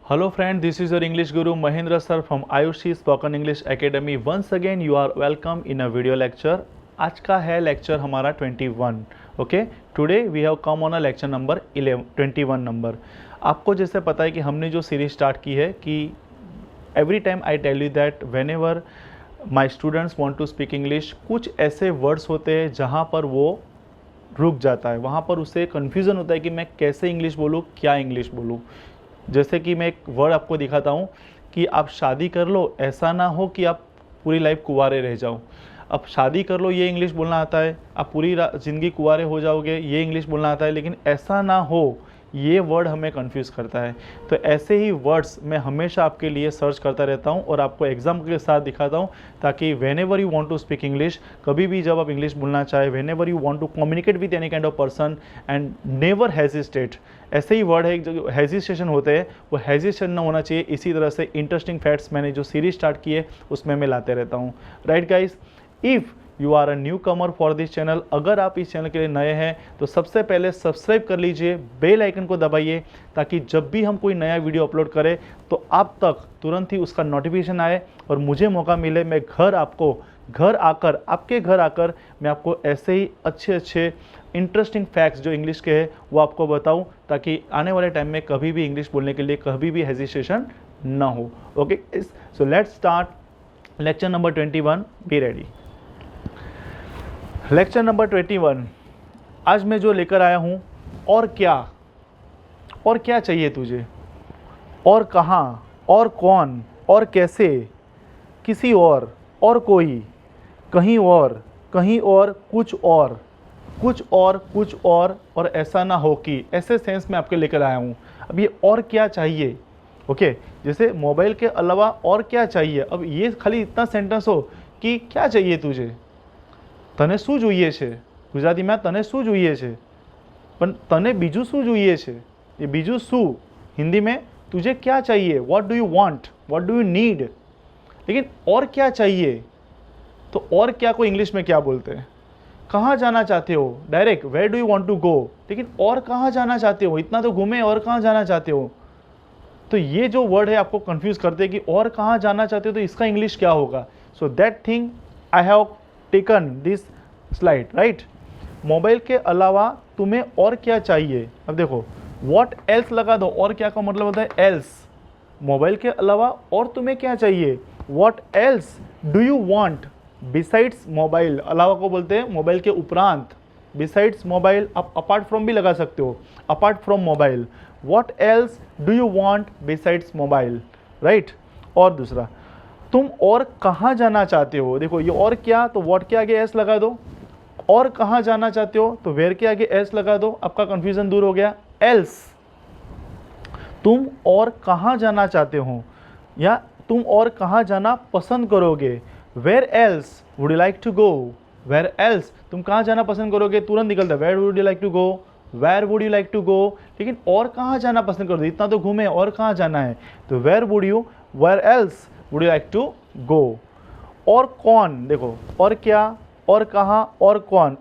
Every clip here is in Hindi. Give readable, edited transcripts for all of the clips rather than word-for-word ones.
Hello friend, this is your English guru Mahendra sir from Ayushi Spoken English Academy. Once again you are welcome in a video lecture. आज का है लेक्चर हमारा 21. Okay, today we have come on a lecture number 21 number. आपको जैसे पता है कि हमने जो सीरीज स्टार्ट की है कि every time I tell you that whenever my students want to speak English, कुछ ऐसे वर्ड्स होते हैं जहाँ पर वो रुक जाता है, वहाँ पर उसे कन्फ्यूज़न होता है कि मैं कैसे इंग्लिश बोलूँ, क्या इंग्लिश बोलूँ. जैसे कि मैं एक वर्ड आपको दिखाता हूँ कि आप शादी कर लो, ऐसा ना हो कि आप पूरी लाइफ कुंवारे रह जाओ. अब शादी कर लो ये इंग्लिश बोलना आता है, आप पूरी ज़िंदगी कुंवारे हो जाओगे ये इंग्लिश बोलना आता है, लेकिन ऐसा ना हो, ये वर्ड हमें कंफ्यूज करता है. तो ऐसे ही वर्ड्स मैं हमेशा आपके लिए सर्च करता रहता हूँ और आपको एग्जाम के साथ दिखाता हूँ, ताकि whenever you want to speak English, कभी भी जब आप इंग्लिश बोलना चाहे, whenever you want to communicate with any kind of person and never hesitate. ऐसे ही वर्ड है जो हेजिस्टेशन होते हैं, वो हेजिस्टेशन ना होना चाहिए. इसी तरह से इंटरेस्टिंग फैक्ट्स मैंने जो सीरीज स्टार्ट की है उसमें मैं लाते रहता हूँ. Right guys, if you are a newcomer for this channel, अगर आप इस चैनल के लिए नए हैं तो सबसे पहले सब्सक्राइब कर लीजिए, बेल आइकन को दबाइए, ताकि जब भी हम कोई नया वीडियो अपलोड करें तो आप तक तुरंत ही उसका नोटिफिकेशन आए और मुझे मौका मिले मैं आपके घर आकर मैं आपको ऐसे ही अच्छे इंटरेस्टिंग फैक्ट्स जो इंग्लिश के हैं वो आपको बताऊं, ताकि आने वाले टाइम में कभी भी इंग्लिश बोलने के लिए कभी भी हेजिटेशन ना हो. Okay, so let's start lecture number 21. Be ready. Lecture number 21 आज मैं जो लेकर आया हूँ, और क्या चाहिए तुझे, और कहाँ, और कौन, और कैसे, किसी और कोई, कहीं और, कुछ और ऐसा ना हो कि, ऐसे सेंस में आपके लेकर आया हूँ. अब ये और क्या चाहिए, ओके, जैसे मोबाइल के अलावा और क्या चाहिए. अब ये खाली इतना सेंटेंस हो कि क्या चाहिए तुझे, तने શું જોઈએ છે, ગુજરાતીમાં તને શું જોઈએ છે, પણ તને બીજું શું જોઈએ છે, એ બીજું શું हिंदी में तुझे क्या चाहिए, what do you want, what do you need. लेकिन और क्या चाहिए, तो और क्या को इंग्लिश में क्या बोलते हैं. कहाँ जाना चाहते हो, direct where do you want to go. लेकिन और कहाँ जाना चाहते हो, इतना तो घूमे, और कहाँ जाना चाहते हो. तो ये जो वर्ड है आपको कंफ्यूज करते हैं कि और कहाँ जाना चाहते हो तो इसका इंग्लिश क्या होगा. So that thing I have taken this slide. Right, mobile के अलावा तुम्हें और क्या चाहिए. अब देखो व्हाट एल्स लगा दो, और क्या का मतलब होता है एल्स. मोबाइल के अलावा और तुम्हें क्या चाहिए, what else do you want besides mobile. अलावा को बोलते हैं मोबाइल के उपरांत. बिसाइड्स मोबाइल आप अपार्ट फ्रॉम भी लगा सकते हो, apart from mobile. What else do you want besides mobile. Right, और दूसरा तुम और कहाँ जाना चाहते हो. देखो ये और क्या, तो व्हाट के आगे एस लगा दो, और कहाँ जाना चाहते हो तो वेयर के आगे एस लगा दो. आपका कंफ्यूजन दूर हो गया. एल्स, तुम और कहाँ जाना चाहते हो, या तुम और कहाँ जाना पसंद करोगे. Where else would you like to go. Where else तुम कहाँ जाना पसंद करोगे, तुरंत निकलता है where would you like to go, where would you like to go. लेकिन और कहाँ जाना पसंद करोगे, इतना तो घूमे, और कहाँ जाना है तो where else would you like to go. और कौन, देखो और क्या, और कहाँ, और कौन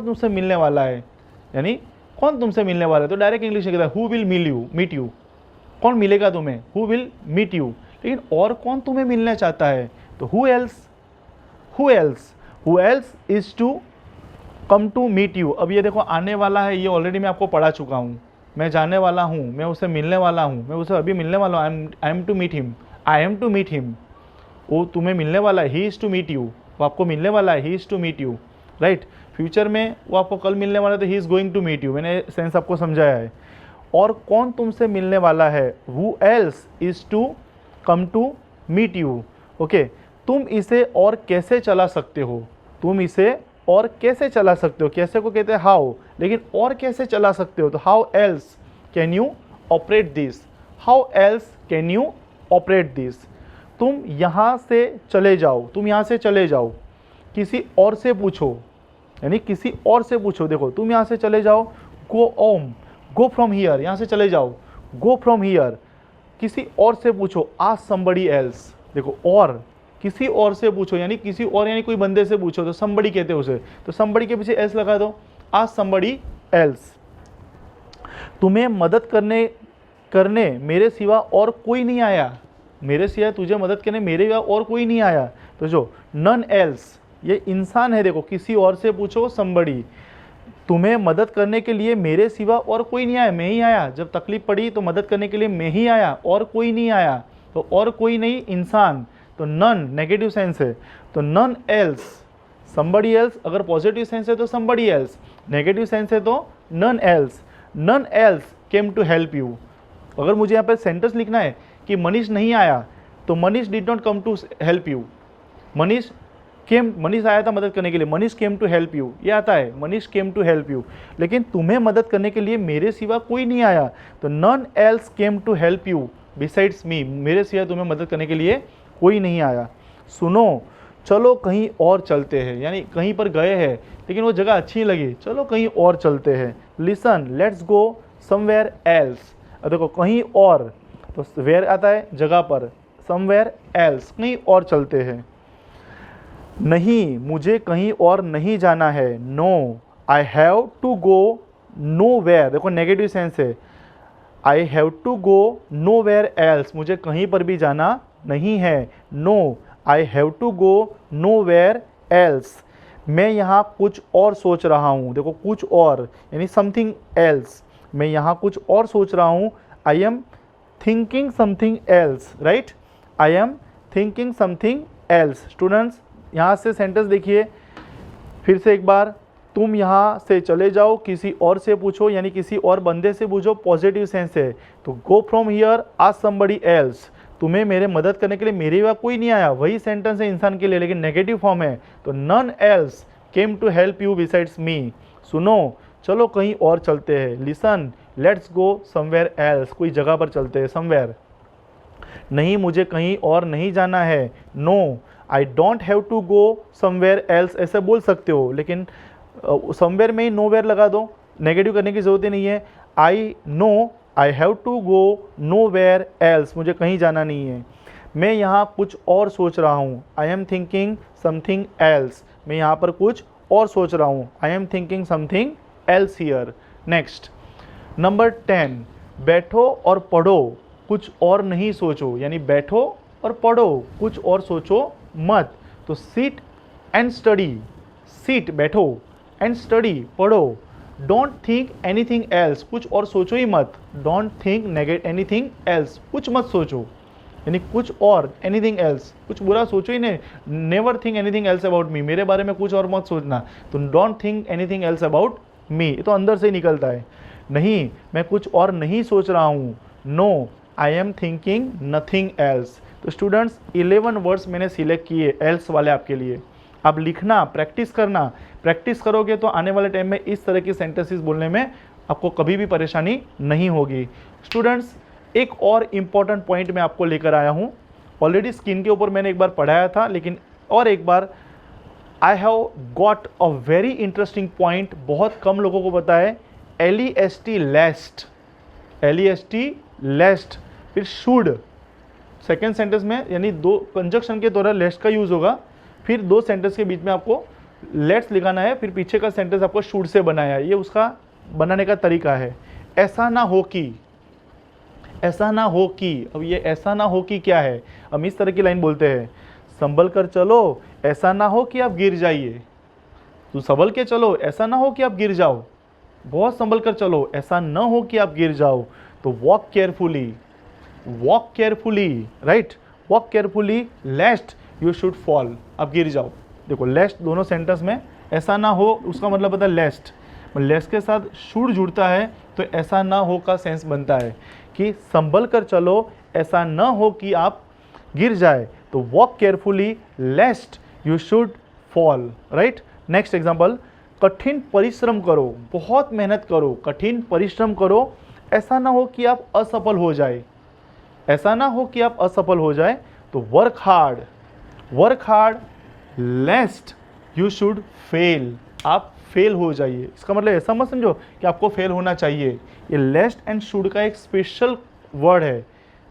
तुमसे मिलने वाला है, यानी कौन तुमसे मिलने वाला है. तो डायरेक्ट इंग्लिश में कहता है हु विल मीट यू, कौन मिलेगा तुम्हें, हु विल मीट यू. लेकिन और कौन तुम्हें मिलना चाहता है तो who else is to come to meet you. अब ये देखो आने वाला है, ये ऑलरेडी मैं आपको पढ़ा चुका हूँ. मैं जाने वाला हूँ, मैं उसे मिलने वाला हूँ, मैं उसे अभी मिलने वाला हूँ. I am to meet him. वो तुम्हें मिलने वाला है, he is to meet you, वो आपको मिलने वाला है, he is to meet you. Right, future में वो आपको कल मिलने वाला है तो he is going to meet you. मैंने सेंस आपको समझाया है. और कौन तुमसे मिलने वाला है, who else is to come to meet you. Okay, तुम इसे और कैसे चला सकते हो, कैसे को कहते हैं हाउ, लेकिन और कैसे चला सकते हो तो how else can you operate this. तुम यहाँ से चले जाओ, किसी और से पूछो, यानी किसी और से पूछो. देखो तुम यहाँ से चले जाओ, गो फ्रॉम हियर, यहाँ से चले जाओ, गो फ्रॉम हियर. किसी और से पूछो, आस्क समबडी एल्स. देखो और किसी और से पूछो, यानी किसी और, यानी कोई बंदे से पूछो तो समबडी कहते हैं उसे. तो समबडी के पीछे एल्स लगा दो, आस्क समबडी एल्स. तुम्हें मदद करने करने मेरे सिवा और कोई नहीं आया, मेरे सिवा तुझे मदद करने मेरे सिवा और कोई नहीं आया। तो जो नन एल्स, ये इंसान है, देखो किसी और से पूछो somebody, तुम्हें मदद करने के लिए मेरे सिवा और कोई नहीं आया, मैं ही आया। जब तकलीफ पड़ी तो मदद करने के लिए मैं ही आया, और कोई नहीं आया। तो और कोई नहीं, इंसान। तो नन नेगेटिव सेंस है, तो नन एल्स, somebody else। अगर पॉजिटिव सेंस है तो somebody else, नेगेटिव सेंस है तो none else. None else came to help you. अगर मुझे यहाँ पे सेंटेंस लिखना है कि मनीष नहीं आया, तो Manish did not come to help you. Manish आया था मदद करने के लिए, Manish came to help you, ये आता है, Manish came to help you. लेकिन तुम्हें मदद करने के लिए मेरे सिवा कोई नहीं आया, तो none else came to help you besides me, मेरे सिवा तुम्हें मदद करने के लिए कोई नहीं आया। सुनो, चलो कहीं और चलते हैं, यानी कहीं पर गए हैं लेकिन वो जगह अच्छी लगी, चलो कहीं और चलते हैं। Listen, let's go somewhere else. देखो कहीं और, तो वेयर आता है जगह पर, समवेयर एल्स कहीं और चलते हैं। नहीं, मुझे कहीं और नहीं जाना है। No, I have to go nowhere, देखो नेगेटिव सेंस है, I have to go nowhere else, मुझे कहीं पर भी जाना नहीं है। No, I have to go nowhere else, मैं यहाँ कुछ और सोच रहा हूँ। देखो कुछ और यानी समथिंग एल्स, मैं यहाँ कुछ और सोच रहा हूँ। I am thinking something else, right, I am thinking something else. Students यहाँ से सेंटेंस देखिए फिर से एक बार, तुम यहाँ से चले जाओ, किसी और से पूछो, यानी किसी और बंदे से पूछो, पॉजिटिव सेंस है। तो गो from here ask somebody else, तुम्हें मेरे मदद करने के लिए मेरे वहाँ कोई नहीं आया, वही सेंटेंस है इंसान के लिए, लेकिन नेगेटिव फॉर्म है। तो none else came to help you besides me. सुनो, चलो कहीं और चलते हैं। Listen, let's go somewhere else, कोई जगह पर चलते हैं, समवेयर। नहीं, मुझे कहीं और नहीं जाना है। No, I don't have to go somewhere else, ऐसे बोल सकते हो, लेकिन समवेयर में ही नो वेयर लगा दो, नेगेटिव करने की ज़रूरत ही नहीं है। I no I have to go nowhere else, मुझे कहीं जाना नहीं है। मैं यहाँ कुछ और सोच रहा हूँ। I am thinking something else, मैं यहाँ पर कुछ और सोच रहा हूँ। I am thinking something else here. Next number 10, बैठो और पढ़ो, कुछ और नहीं सोचो, यानी बैठो और पढ़ो, कुछ और सोचो मत। तो सिट एंड स्टडी, सिट बैठो, एंड स्टडी पढ़ो। डोंट थिंक एनीथिंग एल्स, कुछ और सोचो ही मत। डोंट थिंक एनीथिंग एल्स, कुछ मत सोचो, यानी कुछ और, एनीथिंग एल्स, कुछ बुरा सोचो ही नहीं। Never think anything else about me, मेरे बारे में कुछ और मत सोचना। तो don't think anything else about me, ये तो अंदर से ही निकलता है। नहीं, मैं कुछ और नहीं सोच रहा हूँ। No, I am thinking nothing else. तो स्टूडेंट्स 11 वर्ड्स मैंने सिलेक्ट किए एल्स वाले आपके लिए। आप लिखना, प्रैक्टिस करना, प्रैक्टिस करोगे तो आने वाले टाइम में इस तरह की सेंटेंसेस बोलने में आपको कभी भी परेशानी नहीं होगी। स्टूडेंट्स एक और इम्पॉर्टेंट पॉइंट मैं आपको लेकर आया हूँ। ऑलरेडी स्किन के ऊपर मैंने एक बार पढ़ाया था, लेकिन और एक बार I have got a very interesting point, बहुत कम लोगों को पता है। LEST लेस्ट, LEST लेस्ट, फिर शुड सेकेंड सेंटेंस में, यानी दो कंजक्शन के दौरान लेस्ट का यूज़ होगा। फिर दो सेंटेंस के बीच में आपको लेट्स लिखाना है, फिर पीछे का सेंटेंस आपको शुड से बनाया है। ये उसका बनाने का तरीका है। ऐसा ना हो कि, ऐसा ना हो कि, अब ये ऐसा ना हो कि क्या है, हम इस तरह की लाइन बोलते हैं, संभल कर चलो, ऐसा ना हो कि आप गिर जाइए। तो संभल के चलो, ऐसा ना हो कि आप गिर जाओ, बहुत संभल कर चलो, ऐसा ना हो कि आप गिर जाओ। तो walk carefully, walk carefully, right, walk carefully लेस्ट you should fall, आप गिर जाओ। देखो लेस्ट दोनों सेंटेंस में, ऐसा ना हो उसका मतलब होता है लेस्ट, लेस्ट के साथ शुड जुड़ता है तो ऐसा ना हो का सेंस बनता है कि संभल कर चलो, ऐसा ना हो कि आप गिर जाए। तो walk carefully लेस्ट you should fall, right. Next example, कठिन परिश्रम करो, बहुत मेहनत करो, कठिन परिश्रम करो, ऐसा ना हो कि आप असफल हो जाए, ऐसा ना हो कि आप असफल हो जाए। तो work hard, work hard लेस्ट you should fail, आप फेल हो जाइए। इसका मतलब ऐसा मत समझो कि आपको फेल होना चाहिए, ये लेस्ट एंड शुड का एक स्पेशल वर्ड है,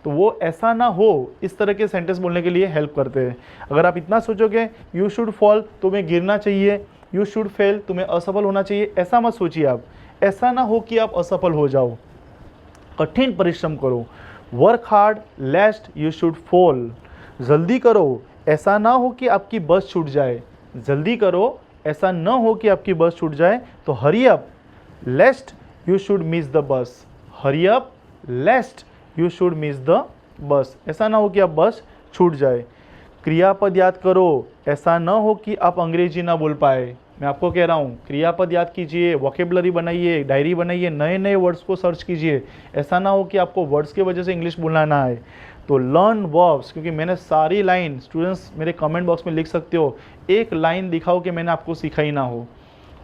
तो वो ऐसा ना हो इस तरह के सेंटेंस बोलने के लिए हेल्प करते हैं। अगर आप इतना सोचोगे यू शुड फॉल, तुम्हें गिरना चाहिए, यू शुड फेल, तुम्हें असफल होना चाहिए, ऐसा मत सोचिए आप, ऐसा ना हो कि आप असफल हो जाओ। कठिन परिश्रम करो, work hard लेस्ट you should fall, जल्दी करो ऐसा ना हो कि आपकी बस छूट जाए, जल्दी करो ऐसा ना हो कि आपकी बस छूट जाए। तो हरी up lest you should miss the bus, Hari up lest you should miss the bus, ऐसा ना हो कि आप बस छूट जाए। क्रियापद याद करो, ऐसा ना हो कि आप अंग्रेजी ना बोल पाए। मैं आपको कह रहा हूँ क्रियापद याद कीजिए, वोकेबलरी बनाइए, डायरी बनाइए, नए नए वर्ड्स को सर्च कीजिए, ऐसा ना हो कि आपको वर्ड्स की वजह से इंग्लिश बोलना ना आए। तो लर्न वर्ब्स, क्योंकि मैंने सारी लाइन, स्टूडेंट्स मेरे कमेंट बॉक्स में लिख सकते हो, एक लाइन दिखाओ कि मैंने आपको सिखाई ना हो।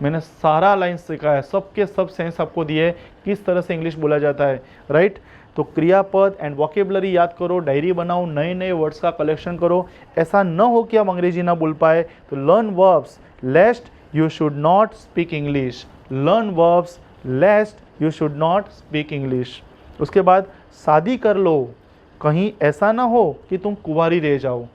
मैंने सारा लाइन सिखाया, सबके सब सेंस आपको दिए, किस तरह से इंग्लिश बोला जाता है, राइट। तो क्रियापद एंड वोकेबलरी याद करो, डायरी बनाओ, नए नए वर्ड्स का कलेक्शन करो, ऐसा न हो कि आप अंग्रेजी ना बोल पाए। तो learn verbs लेस्ट you should not speak English, learn verbs लेस्ट you should not speak English. उसके बाद शादी कर लो, कहीं ऐसा ना हो कि तुम कुंवारी रह जाओ,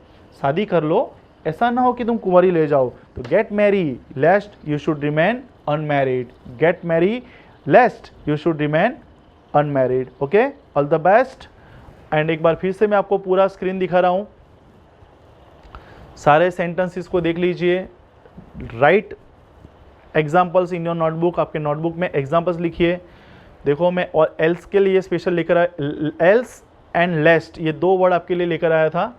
शादी कर लो ऐसा ना हो कि तुम कुंवारी ले जाओ। तो gate marry lest you should remain unmarried, gate marry lest you should remain unmarried. Okay, all the best. And एक बार फिर से मैं आपको पूरा स्क्रीन दिखा रहा हूँ, सारे सेंटेंसेस को देख लीजिए, right examples in your notebook, आपके नोटबुक में एग्जाम्पल्स लिखिए। देखो मैं और एल्स के लिए स्पेशल लेकर आया, एल्स एंड लेस्ट ये दो वर्ड आपके लिए लेकर आया था।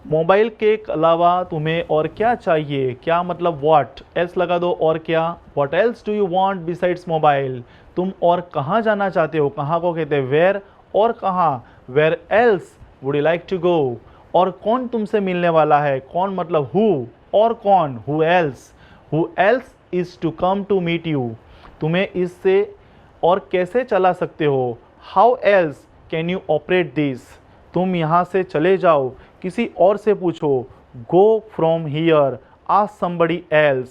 मोबाइल के अलावा तुम्हें और क्या चाहिए, क्या मतलब व्हाट, एल्स लगा दो और क्या, what else do you want besides mobile, तुम और कहाँ जाना चाहते हो, कहाँ को कहते हैं वेयर, और कहाँ, where else would you like to go, और कौन तुमसे मिलने वाला है, कौन मतलब हु, और कौन, who else is to come to meet you, तुम्हें इससे और कैसे चला सकते हो, how else can you operate this, तुम यहाँ से चले जाओ, किसी और से पूछो, go from here, ask somebody else,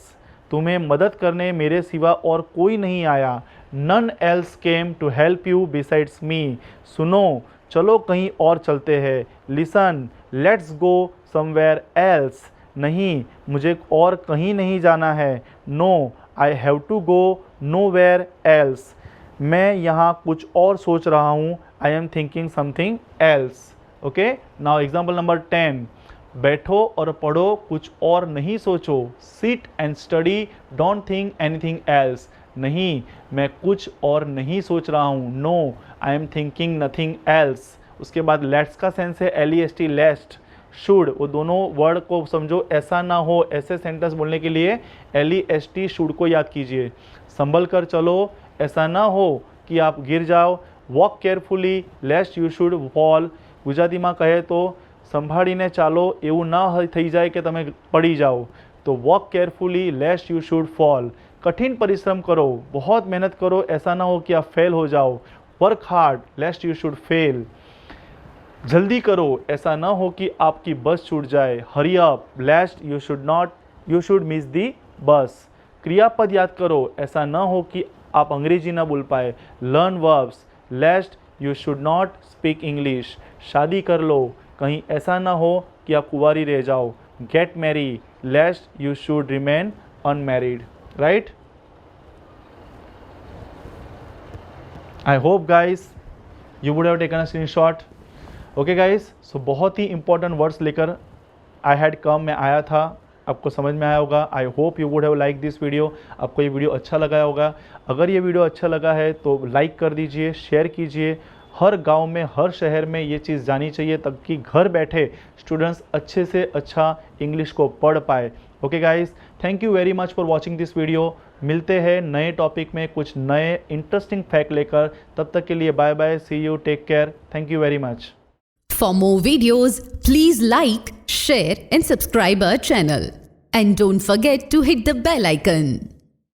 तुम्हें मदद करने मेरे सिवा और कोई नहीं आया, none else came to help you besides me, सुनो चलो कहीं और चलते हैं, listen let's go somewhere else, नहीं मुझे और कहीं नहीं जाना है, no I have to go nowhere else, मैं यहाँ कुछ और सोच रहा हूँ, I am thinking something else. Okay, now example number 10, बैठो और पढ़ो, कुछ और नहीं सोचो, sit and study, don't think anything else, नहीं मैं कुछ और नहीं सोच रहा हूँ, no I am thinking nothing else. उसके बाद लेट्स का सेंस है LEST लेस्ट, शुड, वो दोनों वर्ड को समझो, ऐसा ना हो, ऐसे सेंटेंस बोलने के लिए LEST शुड को याद कीजिए। संभल कर चलो, ऐसा ना हो कि आप गिर जाओ, walk carefully लेस्ट you should fall, ગુજરાતીમાં કહે તો સંભાળીને ચાલો એવું ના થઈ જાય કે તમે પડી જાઓ, તો walk carefully lest you should fall, कठिन परिश्रम करो, बहुत मेहनत करो, ऐसा ना हो कि आप फेल हो जाओ, work hard लेस्ट you should fail, जल्दी करो ऐसा ना हो कि आपकी बस छूट जाए, hurry up lest you should miss the bus, क्रियापद याद करो, ऐसा ना हो कि आप अंग्रेजी ना बोल पाए, learn verbs लेस्ट you should not speak English, शादी कर लो, कहीं ऐसा ना हो कि आप कुंवारी रह जाओ, get marry lest you should remain unmarried, right. I hope guys you would have taken a screenshot. Okay guys, so बहुत ही इंपॉर्टेंट वर्ड्स लेकर आई हैड कम, मैं आया था, आपको समझ में आया होगा। I hope you would have like this video, आपको ये वीडियो अच्छा लगा होगा। अगर ये वीडियो अच्छा लगा है तो लाइक कर दीजिए, शेयर कीजिए, हर गांव में हर शहर में ये चीज़ जानी चाहिए ताकि घर बैठे स्टूडेंट्स अच्छे से अच्छा इंग्लिश को पढ़ पाए। Okay guys, thank you very much for watching this video. मिलते हैं नए टॉपिक में कुछ नए इंटरेस्टिंग फैक्ट लेकर, तब तक के लिए bye bye, see you, take care, thank you very much. For more videos, please like, share and subscribe our channel. And don't forget to hit the bell icon.